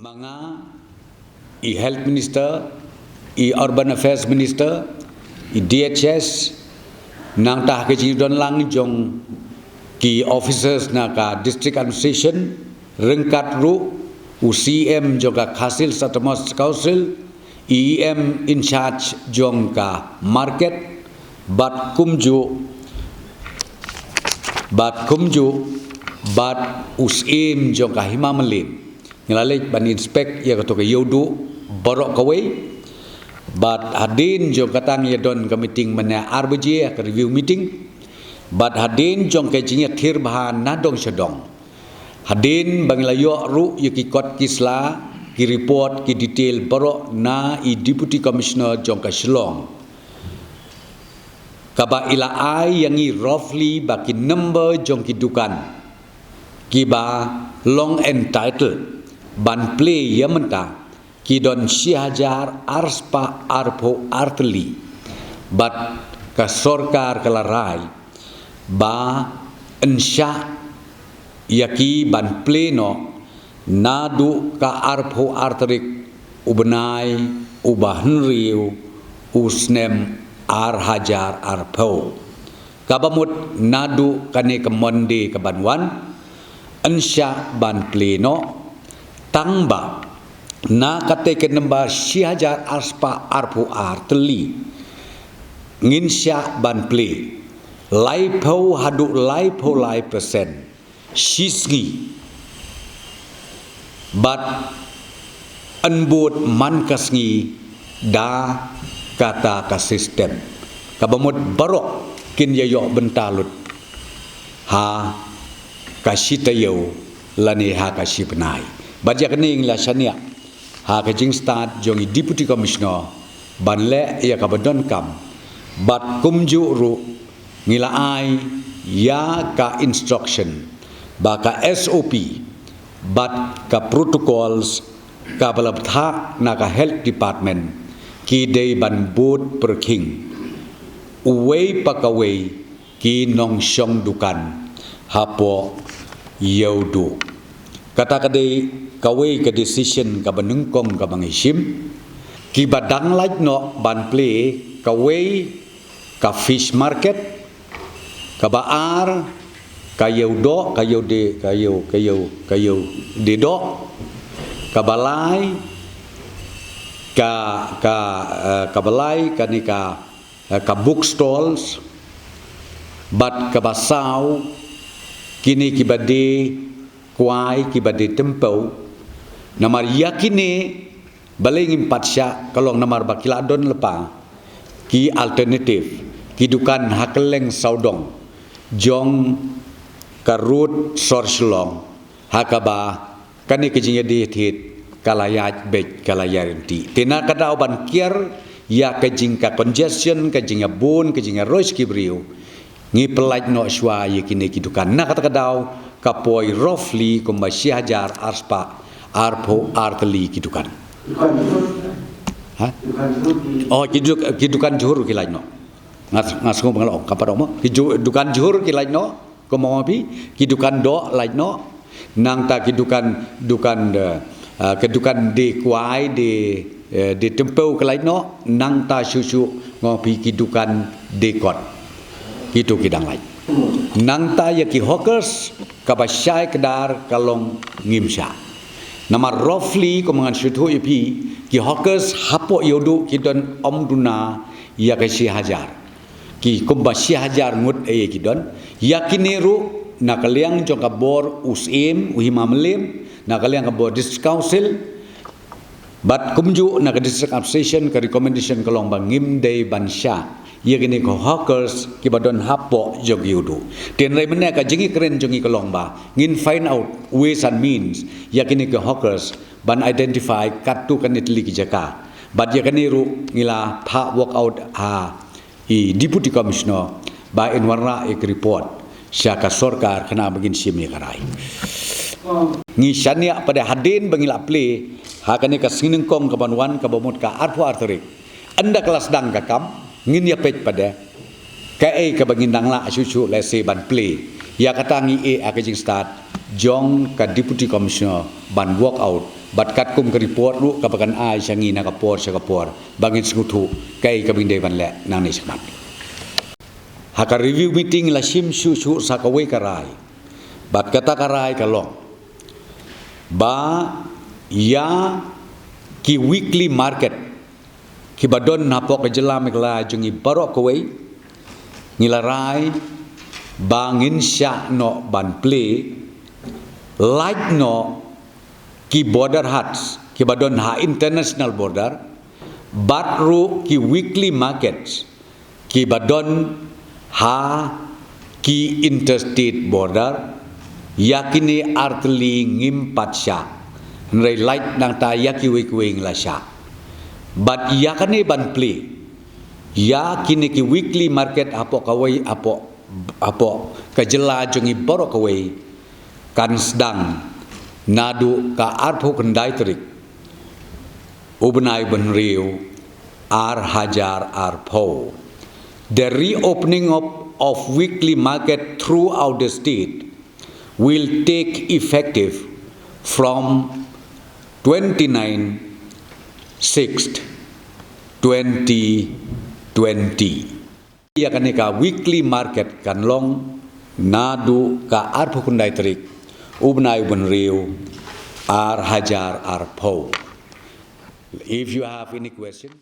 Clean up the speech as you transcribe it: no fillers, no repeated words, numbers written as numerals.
Mga health minister, urban affairs minister, DHS nang tah ke jidon lang jong ki officers na ka district administration rengkat ru UCM juga hasil Satamos Council EM in charge jong ka market bat kumju bat UCM jong ka himamelin ngalalik ban inspect ya kato ke yodu borok kawai bat hadin jong katang ya don ka meeting mana RBJ ka review meeting bat hadin jong ke jinga thir bahan nadong sedong hadin banglayo ru yukikot kisla ki report ki detail borok na deputy commissioner jong ka Shillong kaba ila ai yang i roughly baki number jong ki dukan ki ba long entitled ban play yamenta ki don 6,000 arspa arpo artli bat ka sorkar kalarai ba insya yaki ban play no nadu ka arpo artrik ubenai ubahan riu usnem hajar arpo kabamut nadu kane kemonde kebanwan insya ban play no tangba na kate ke number 6,000 arspa arpu arteli nginsya ban play laipo hadu laipo lai persen shisgi bat anbut man kasngi da kata ka sistem kabamut barok kin yayo bentalut ha kasitayo lani ha kasipnai baja kening la sania ha kajing start jongi deputy commissioner banle ya kabadon kam bat kumju ru ngila ai ya ka instruction ba ka SOP bat ka protocols ka balabtha na ka health department ki dei ban boot perking uwei pakawei ki nong syong dukan hapo yaudu kata kadai kawai ke decision ka benungkong ka bangisim ki badang like no ban play kawai ka fish market ka baar kayu do kayu de do ka balai ka balai ka book stalls bat ka basau kini ki bade kuai ki bade tempau namar yakine baleng patsya kalong namar bakiladon lepa ki alternatif ki dukan hakeleng saudong jong karut sorslong hakaba kani kejinya dihit kalayat bet kalayarinti tina kada oban kier ya kejingka congestion kejingnya bun kejingnya rois kibriu ngi pelaj no shwa yakine ki dukan na kata kadau kapoi roughly kumba 6,000 arspa arpo arteli kidukan ha oh kidukan juhur kilai no ngas ngom ngalo kaparo mo kidukan juhur kilai no komopi kidukan do lai no nang ta kidukan kedukan de kuai de tempau kilai no nang ta susu ngopi kidukan de kot kitu kidang lai nang ta ya ki hawkers kabasyai kedar kalong ngimsya nama roughly komangan syutu ipi ki hawkers hapo yodu kidon omduna ya ka 6,000 ki kumba 6,000 ngut e kidon yakineru nakaliang jong kabor usim uhimamelim nakaliang kabor district council bat kumju nak district administration ka recommendation kalong bangim dei bansha ya gini ko hawkers ki badon hapo jog yudu ten rai mena ka jingi keren jongi kolong ba ngin find out ways and means ya gini ko hawkers ban identify katu kan itli ki jaka bad ya kani ru ngila pha work out i deputy commissioner ba in warna ek report syaka sorkar kena begin simi karai ngi syania pada hadin bangila play ha kani ka sinengkong ka banwan ka bomot ka arpo arterik anda kelas dang ka kam ngin ya pej pada kai ka bangindang la susu lese ban play ya katangi akajing start jong ka deputy commissioner ban walk out bat kat kum ke report ru ka bakan ai changi na kapor bangin skutu kai ka binde ban le nang ni smat haka review meeting la sim su sa ka we karai bat kata karai ka long ba ya ki weekly market ki badon na pok jelam ikla jungi barok ko we ngilarai bangin sya no ban play like no ki border huts ki badon ha international border batru ki weekly markets ki badon ha ki interstate border yakini artli ngim patsya nrai like nang ta yaki wing la sya but yakane ban play yakini ki weekly market apo kawai apo kajela jungi borok kawai kan sedang nadu ka arpo kendai terik ubnai benriu ar hajar arpo. The reopening of weekly market throughout the state will take effective from 29/6/2020. Ia kan ka weekly market kan long nadu ka arpo kendai terik ubnai benriu ar hajar arpo. If you have any question